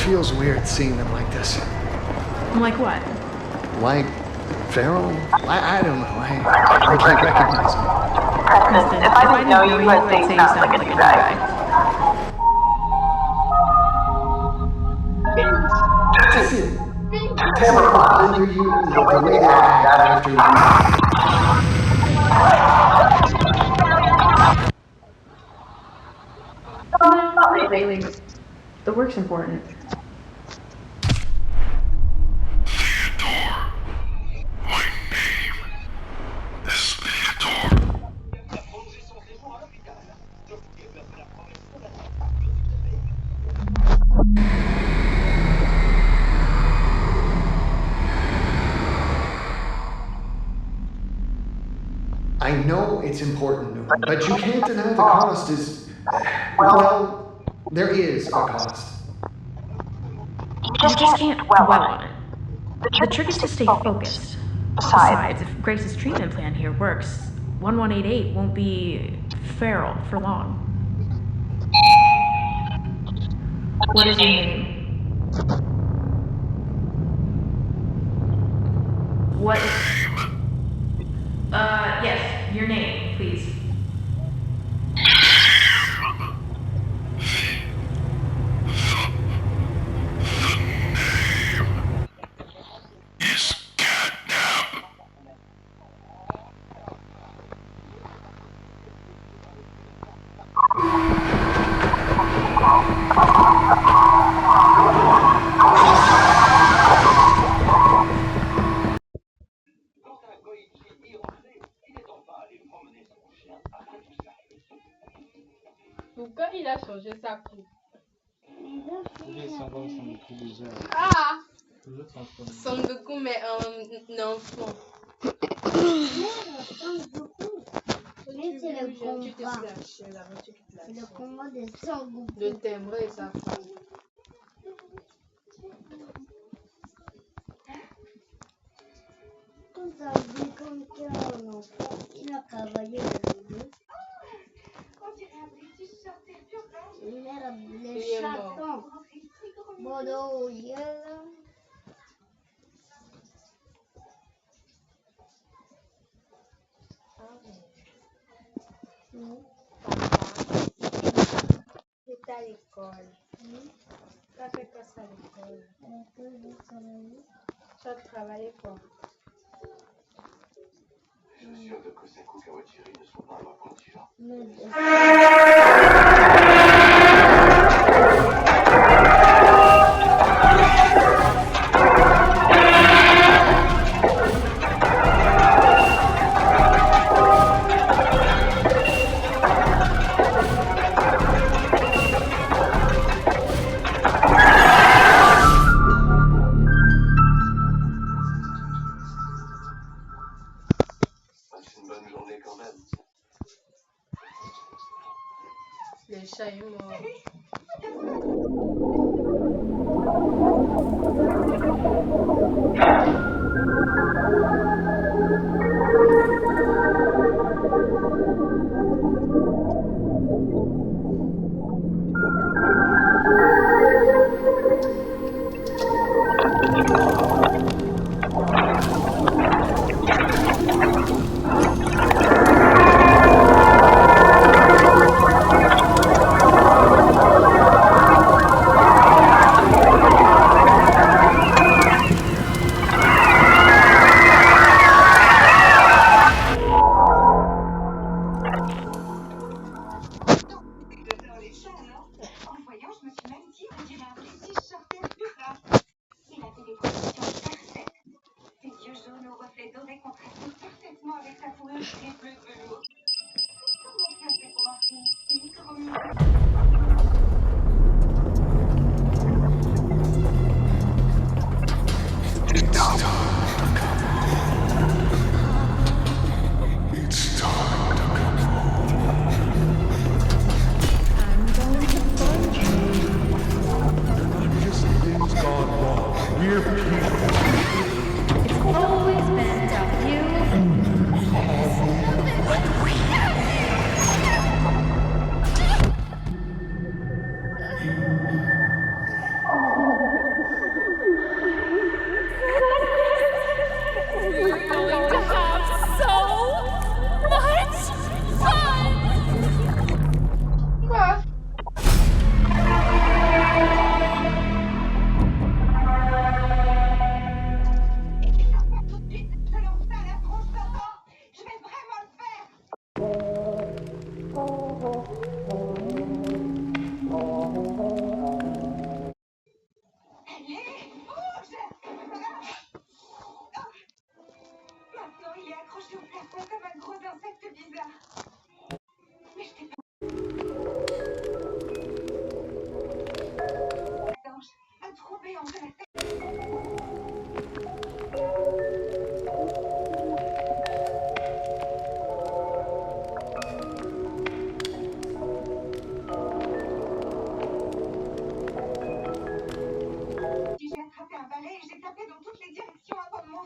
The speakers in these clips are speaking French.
feels weird seeing them like this. Like what? Like feral? I don't know. I can't recognize them. Preston, if I didn't know you, I'd say you sound like a new guy. Either you, the way they act after you. No, not really. The work's important. I know it's important, Newman, but you can't deny the cost is... Well, there is a cost. You You just can't dwell on it. The trick is to stay focused. Besides, if Grace's treatment plan here works, 1188 won't be feral for long. What is your name? What is... yes, your name, please. Pourquoi il a changé sa coupe? Ah! Son Goku, mais un enfant. Mais c'est le Tu t'es combat. flashé là, tu te flashé. Le combat de Son Goku. Le timbre et sa femme. Tout ça dit comme qu'un enfant, il a travaillé le bébé. Les chatons. Bordeaux, yellow. Tu es à l'école. Tu as fait quoi ça à l'école? Tu as travaillé quoi? Je suis sûr que Kosaku Kawachiri ne sont pas à leur contingent. C'est une bonne journée quand même. Le chat est mort. It's always been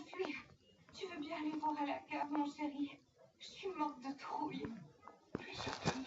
s'enfuir. Tu veux bien aller voir à la cave, mon chéri? Je suis morte de trouille. Tu es certaine?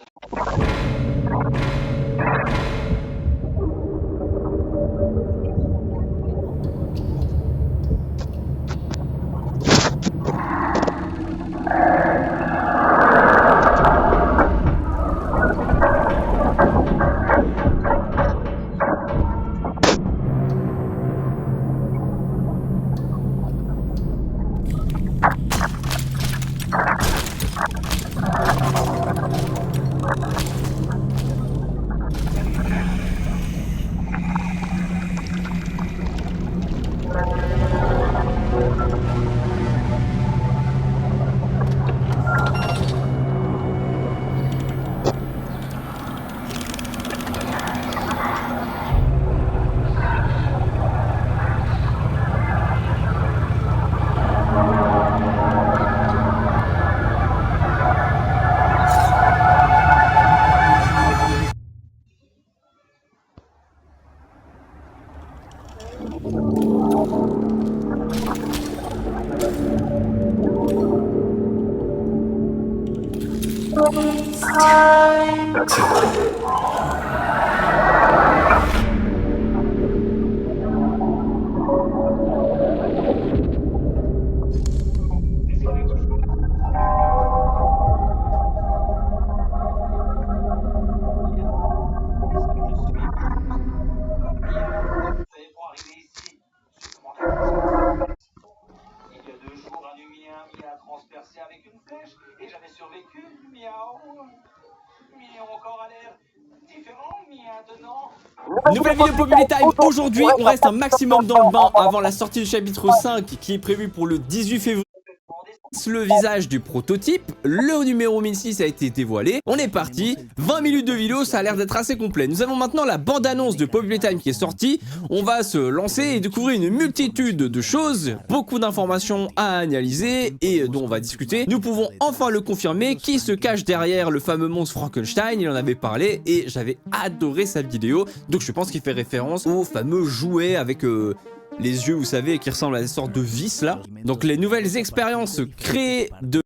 Nouvelle vidéo Populi Time. Aujourd'hui, on reste un maximum dans le bain avant la sortie du chapitre 5 qui est prévu pour le 18 février. Le visage du prototype, le numéro 1006 a été dévoilé, on est parti, 20 minutes de vidéo, ça a l'air d'être assez complet. Nous avons maintenant la bande-annonce de Populi Time qui est sortie, on va se lancer et découvrir une multitude de choses, beaucoup d'informations à analyser et dont on va discuter. Nous pouvons enfin le confirmer, qui se cache derrière le fameux monstre Frankenstein, il en avait parlé et j'avais adoré sa vidéo, donc je pense qu'il fait référence au fameux jouet avec... les yeux, vous savez, qui ressemblent à des sortes de vis là. Donc les nouvelles expériences créées de...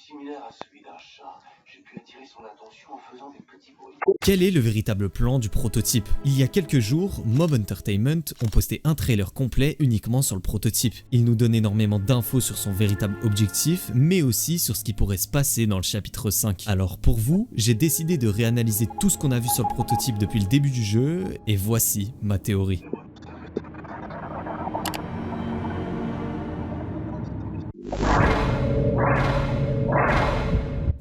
Similaire à celui d'un chat, j'ai pu attirer son attention en faisant des petits bruits. Quel est le véritable plan du prototype? Il y a quelques jours, Mob Entertainment ont posté un trailer complet uniquement sur le prototype. Ils nous donnent énormément d'infos sur son véritable objectif, mais aussi sur ce qui pourrait se passer dans le chapitre 5. Alors pour vous, j'ai décidé de réanalyser tout ce qu'on a vu sur le prototype depuis le début du jeu, et voici ma théorie.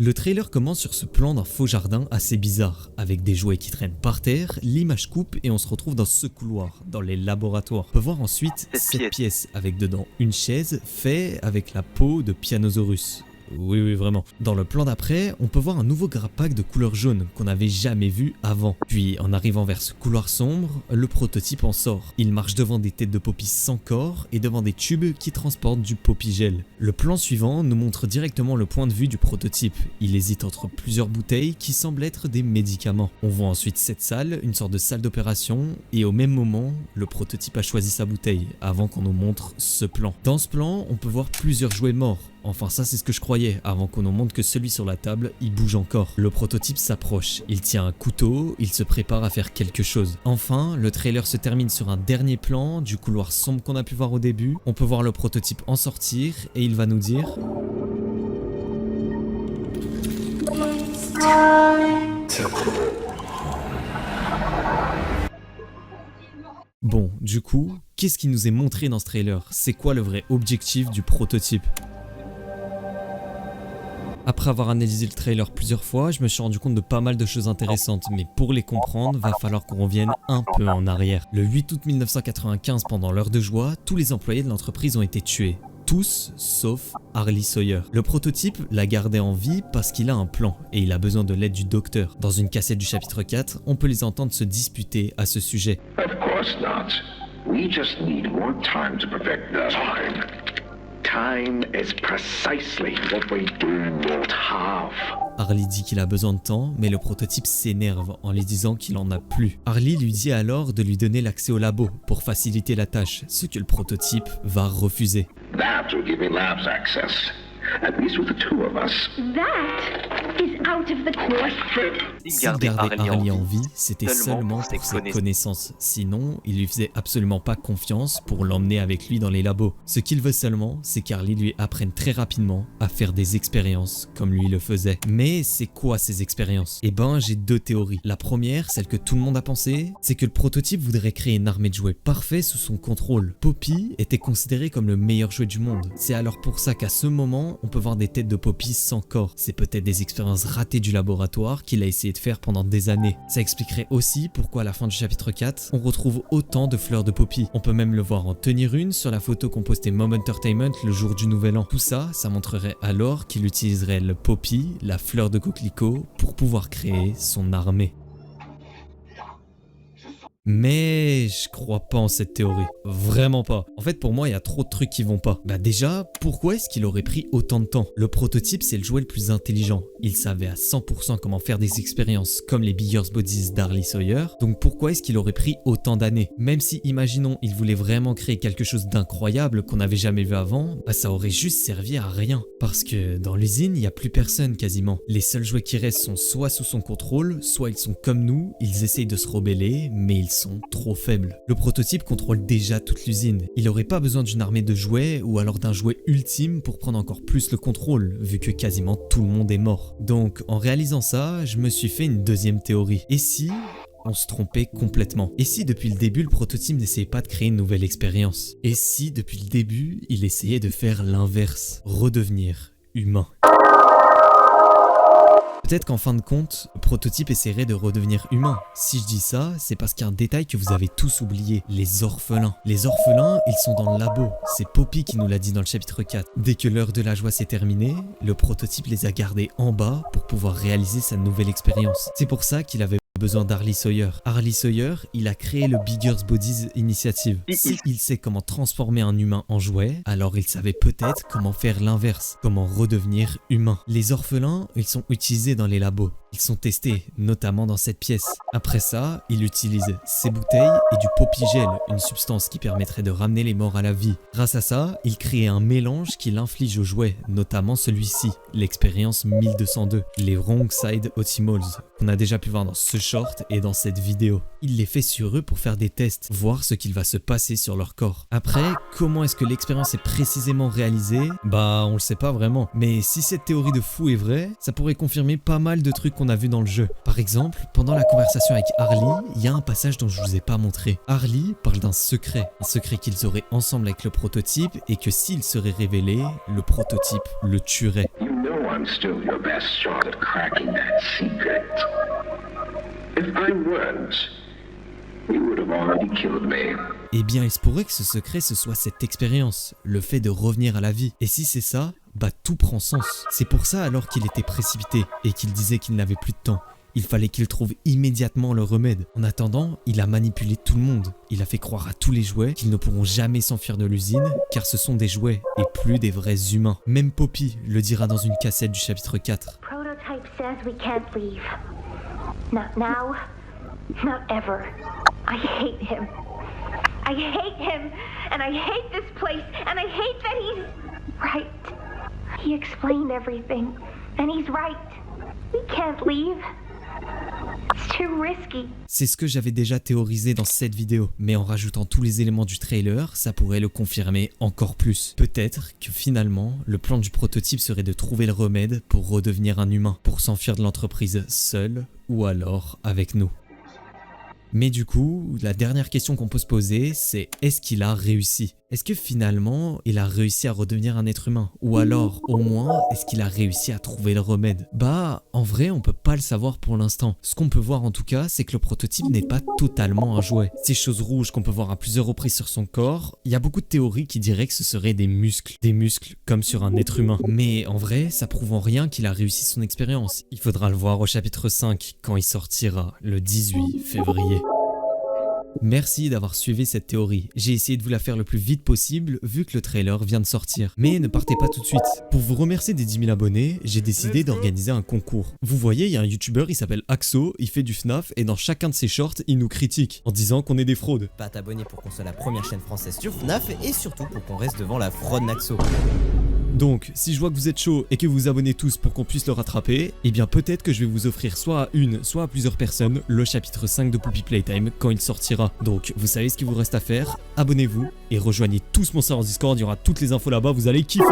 Le trailer commence sur ce plan d'un faux jardin assez bizarre, avec des jouets qui traînent par terre, l'image coupe et on se retrouve dans ce couloir, dans les laboratoires. On peut voir ensuite cette pièce avec dedans une chaise faite avec la peau de Pianosaurus. Oui, vraiment. Dans le plan d'après, on peut voir un nouveau grappack de couleur jaune qu'on n'avait jamais vu avant. Puis, en arrivant vers ce couloir sombre, le prototype en sort. Il marche devant des têtes de Poppy sans corps et devant des tubes qui transportent du Poppy Gel. Le plan suivant nous montre directement le point de vue du prototype. Il hésite entre plusieurs bouteilles qui semblent être des médicaments. On voit ensuite cette salle, une sorte de salle d'opération, et au même moment, le prototype a choisi sa bouteille, avant qu'on nous montre ce plan. Dans ce plan, on peut voir plusieurs jouets morts. Enfin ça c'est ce que je croyais, avant qu'on nous montre que celui sur la table, il bouge encore. Le prototype s'approche, il tient un couteau, il se prépare à faire quelque chose. Enfin, le trailer se termine sur un dernier plan du couloir sombre qu'on a pu voir au début. On peut voir le prototype en sortir et il va nous dire... Bon, du coup, qu'est-ce qui nous est montré dans ce trailer? C'est quoi le vrai objectif du prototype? Après avoir analysé le trailer plusieurs fois, je me suis rendu compte de pas mal de choses intéressantes, mais pour les comprendre, va falloir qu'on revienne un peu en arrière. Le 8 août 1995, pendant l'heure de joie, tous les employés de l'entreprise ont été tués. Tous, sauf Harley Sawyer. Le prototype l'a gardé en vie parce qu'il a un plan et il a besoin de l'aide du docteur. Dans une cassette du chapitre 4, on peut les entendre se disputer à ce sujet. Of course not. We just need more time to perfect the time. Time is precisely what we do not have. Harley dit qu'il a besoin de temps, mais le prototype s'énerve en lui disant qu'il en a plus. Harley lui dit alors de lui donner l'accès au labo pour faciliter la tâche, ce que le prototype va refuser. That will give me labs access. At least with the two of us. That is out of the question. S'il gardait Harley en vie, c'était seulement pour ses connaissances. Sinon, il lui faisait absolument pas confiance pour l'emmener avec lui dans les labos. Ce qu'il veut seulement, c'est qu'Harley lui apprenne très rapidement à faire des expériences comme lui le faisait. Mais c'est quoi ces expériences? Eh ben, j'ai deux théories. La première, celle que tout le monde a pensé, c'est que le prototype voudrait créer une armée de jouets parfaits sous son contrôle. Poppy était considéré comme le meilleur jouet du monde. C'est alors pour ça qu'à ce moment, on peut voir des têtes de Poppy sans corps. C'est peut-être des expériences ratées du laboratoire qu'il a essayé de faire pendant des années. Ça expliquerait aussi pourquoi à la fin du chapitre 4, on retrouve autant de fleurs de Poppy. On peut même le voir en tenir une sur la photo qu'on postait Mob Entertainment le jour du Nouvel An. Tout ça, ça montrerait alors qu'il utiliserait le Poppy, la fleur de coquelicot, pour pouvoir créer son armée. Mais je crois pas en cette théorie. Vraiment pas. En fait, pour moi, il y a trop de trucs qui vont pas. Bah déjà, pourquoi est-ce qu'il aurait pris autant de temps? Le prototype, c'est le jouet le plus intelligent. Il savait à 100% comment faire des expériences comme les Bigger's Bodies d'Harley Sawyer. Donc pourquoi est-ce qu'il aurait pris autant d'années? Même si, imaginons, il voulait vraiment créer quelque chose d'incroyable qu'on n'avait jamais vu avant, bah ça aurait juste servi à rien. Parce que dans l'usine, il y a plus personne quasiment. Les seuls jouets qui restent sont soit sous son contrôle, soit ils sont comme nous, ils essayent de se rebeller, mais ils sont trop faibles. Le prototype contrôle déjà toute l'usine. Il aurait pas besoin d'une armée de jouets ou alors d'un jouet ultime pour prendre encore plus le contrôle, vu que quasiment tout le monde est mort. Donc en réalisant ça, je me suis fait une deuxième théorie. Et si on se trompait complètement? Et si depuis le début le prototype n'essayait pas de créer une nouvelle expérience? Et si depuis le début il essayait de faire l'inverse, redevenir humain? Peut-être qu'en fin de compte, le prototype essaierait de redevenir humain. Si je dis ça, c'est parce qu'il y a un détail que vous avez tous oublié, les orphelins. Les orphelins, ils sont dans le labo. C'est Poppy qui nous l'a dit dans le chapitre 4. Dès que l'heure de la joie s'est terminée, le prototype les a gardés en bas pour pouvoir réaliser sa nouvelle expérience. C'est pour ça qu'il avait besoin d'Harley Sawyer. Harley Sawyer, il a créé le Bigger's Bodies Initiative. S'il sait comment transformer un humain en jouet, alors il savait peut-être comment faire l'inverse, comment redevenir humain. Les orphelins, ils sont utilisés dans les labos. Ils sont testés, notamment dans cette pièce. Après ça, il utilise ces bouteilles et du Poppy Gel, une substance qui permettrait de ramener les morts à la vie. Grâce à ça, il crée un mélange qu'il inflige aux jouets, notamment celui-ci, l'expérience 1202, les Wrong Side Optimals, qu'on a déjà pu voir dans ce short et dans cette vidéo. Il les fait sur eux pour faire des tests, voir ce qu'il va se passer sur leur corps. Après, comment est-ce que l'expérience est précisément réalisée? Bah, on le sait pas vraiment. Mais si cette théorie de fou est vraie, ça pourrait confirmer pas mal de trucs qu'on a vu dans le jeu. Par exemple, pendant la conversation avec Harley, il y a un passage dont je vous ai pas montré. Harley parle d'un secret, un secret qu'ils auraient ensemble avec le prototype et que s'il serait révélé, le prototype le tuerait. You know I'm still your best shot at cracking that secret. If I weren't, you would have already killed me. Eh bien, il se pourrait que ce secret, ce soit cette expérience, le fait de revenir à la vie. Et si c'est ça, bah tout prend sens. C'est pour ça alors qu'il était précipité et qu'il disait qu'il n'avait plus de temps. Il fallait qu'il trouve immédiatement le remède. En attendant, il a manipulé tout le monde. Il a fait croire à tous les jouets qu'ils ne pourront jamais s'enfuir de l'usine, car ce sont des jouets et plus des vrais humains. Même Poppy le dira dans une cassette du chapitre 4. Prototype says we can't leave. Not now, not ever. I hate him. I hate him, and I hate this place, and I hate that he's right. He explained everything, and he's right. We can't leave. It's too risky. C'est ce que j'avais déjà théorisé dans cette vidéo, mais en rajoutant tous les éléments du trailer, ça pourrait le confirmer encore plus. Peut-être que finalement, le plan du prototype serait de trouver le remède pour redevenir un humain, pour s'enfuir de l'entreprise seul, ou alors avec nous. Mais du coup, la dernière question qu'on peut se poser, c'est est-ce qu'il a réussi? Est-ce que finalement, il a réussi à redevenir un être humain? Ou alors, au moins, est-ce qu'il a réussi à trouver le remède? Bah, en vrai, on peut pas le savoir pour l'instant. Ce qu'on peut voir en tout cas, c'est que le prototype n'est pas totalement un jouet. Ces choses rouges qu'on peut voir à plusieurs reprises sur son corps, il y a beaucoup de théories qui diraient que ce seraient des muscles. Des muscles comme sur un être humain. Mais en vrai, ça prouve en rien qu'il a réussi son expérience. Il faudra le voir au chapitre 5, quand il sortira, le 18 février. Merci d'avoir suivi cette théorie. J'ai essayé de vous la faire le plus vite possible vu que le trailer vient de sortir. Mais ne partez pas tout de suite. Pour vous remercier des 10 000 abonnés, j'ai décidé d'organiser un concours. Vous voyez, il y a un youtubeur, il s'appelle Axo, il fait du FNAF et dans chacun de ses shorts, il nous critique en disant qu'on est des fraudes. Pas t'abonner pour qu'on soit la première chaîne française sur FNAF et surtout pour qu'on reste devant la fraude Naxo. Donc, si je vois que vous êtes chaud et que vous vous abonnez tous pour qu'on puisse le rattraper, eh bien peut-être que je vais vous offrir soit à une, soit à plusieurs personnes le chapitre 5 de Poppy Playtime quand il sortira. Donc, vous savez ce qu'il vous reste à faire, abonnez-vous et rejoignez tous mon serveur Discord, il y aura toutes les infos là-bas, vous allez kiffer.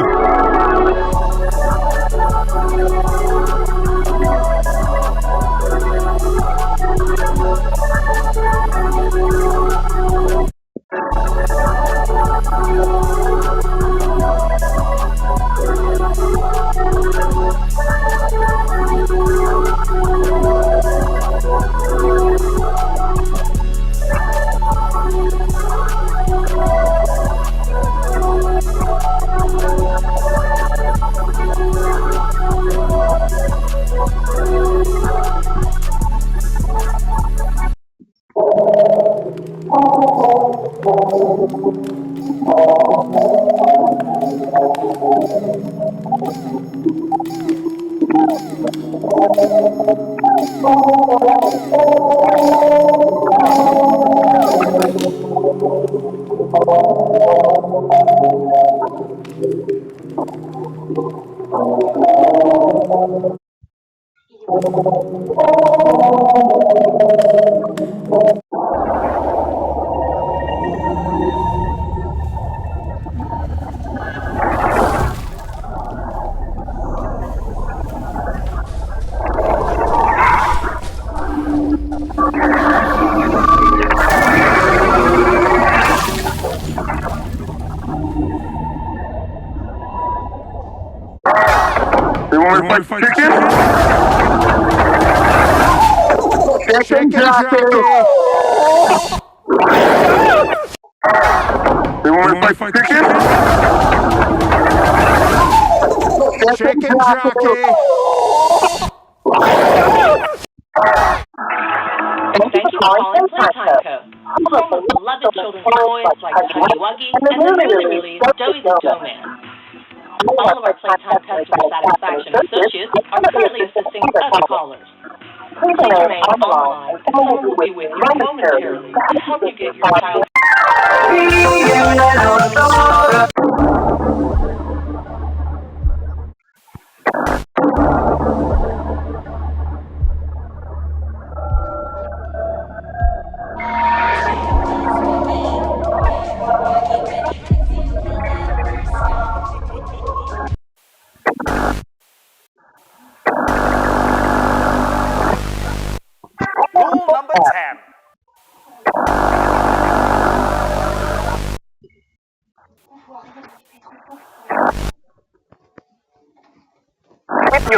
Chicken jockey! They want to fight chicken? Chicken jockey! Thank you for calling Playtime Co. Home of beloved children's toys like Huggy Wuggy and the newly released Doughy the Dough Man. All of our Playtime customer satisfaction associates are currently assisting other callers. Please remain on the line and someone will be with you momentarily to help you get your child. Rule number 10.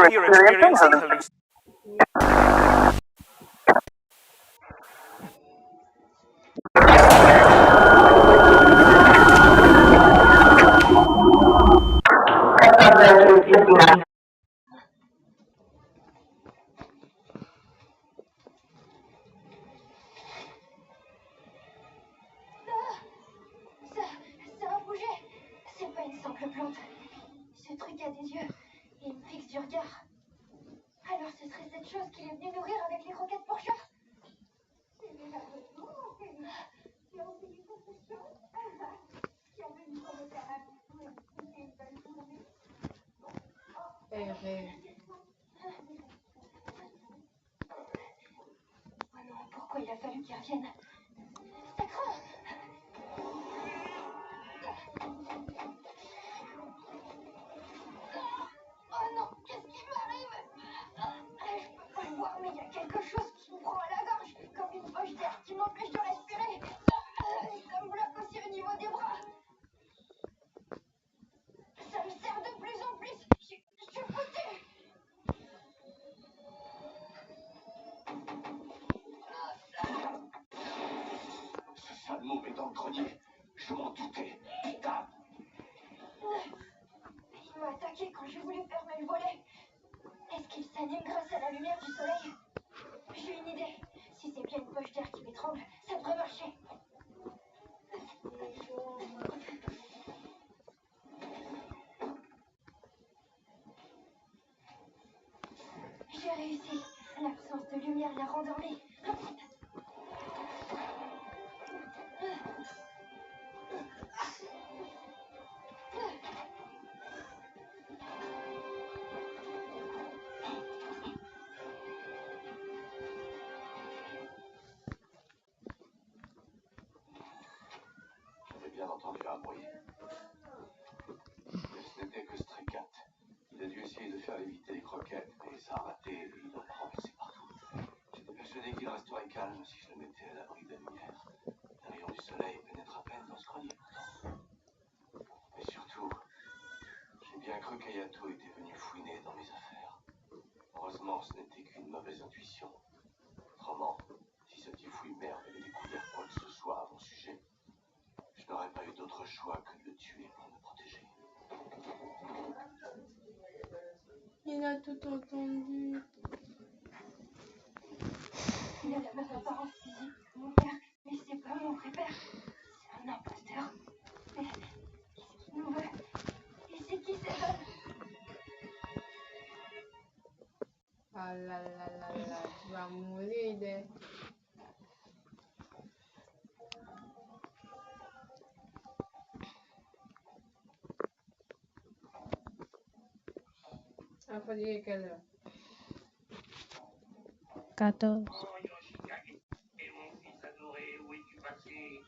you're experiencing hallucinations. Ça a bougé. C'est pas une simple plante. Ce truc a des yeux et me fixe du regard. Alors ce serait cette chose qu'il est venu nourrir avec les croquettes pour chat. Oh non, pourquoi il a fallu qu'il revienne? Ça craint. Oh non, qu'est-ce qui m'arrive? Je peux pas le voir, mais il y a quelque chose qui me prend à la gorge, comme une poche d'air qui m'empêche de respirer. Ça me bloque aussi au niveau des bras. Ça me serre de plus en plus. Je suis foutue. Ce sale mot est dans le grenier. Je m'en doutais. Putain. Il m'a attaqué quand je voulais fermer le volet. Est-ce qu'il s'anime grâce à la lumière du soleil? J'ai une idée. Si c'est bien une poche d'air qui m'étrangle, ça devrait marcher. J'ai réussi. L'absence de lumière l'a rendormi. J'avais bien entendu un bruit. Mais ce n'était que Stray Cat. Il a dû essayer de faire léviter les croquettes, mais ça a raté et il en a renversé partout. J'étais persuadé qu'il resterait calme si je le mettais à l'abri de la lumière. Les rayons du soleil pénètrent à peine dans ce grenier pourtant. Mais surtout, j'ai bien cru qu'Ayato était venu fouiner dans mes affaires. Heureusement, ce n'était qu'une mauvaise intuition. Autrement, si ce petit fouille-merde avait découvert quoi que ce soit à mon sujet, je n'aurais pas eu d'autre choix que de le tuer pour me protéger. Il a tout entendu. Il a la même apparence physique que mon père, mais c'est pas mon vrai père. C'est un imposteur. Mais qu'est-ce qu'il nous veut? Et c'est qui cet homme? Ah là là là là, tu vas mourir de... Il faut dire quelle heure? 14. Et mon fils adoré, où es-tu passé?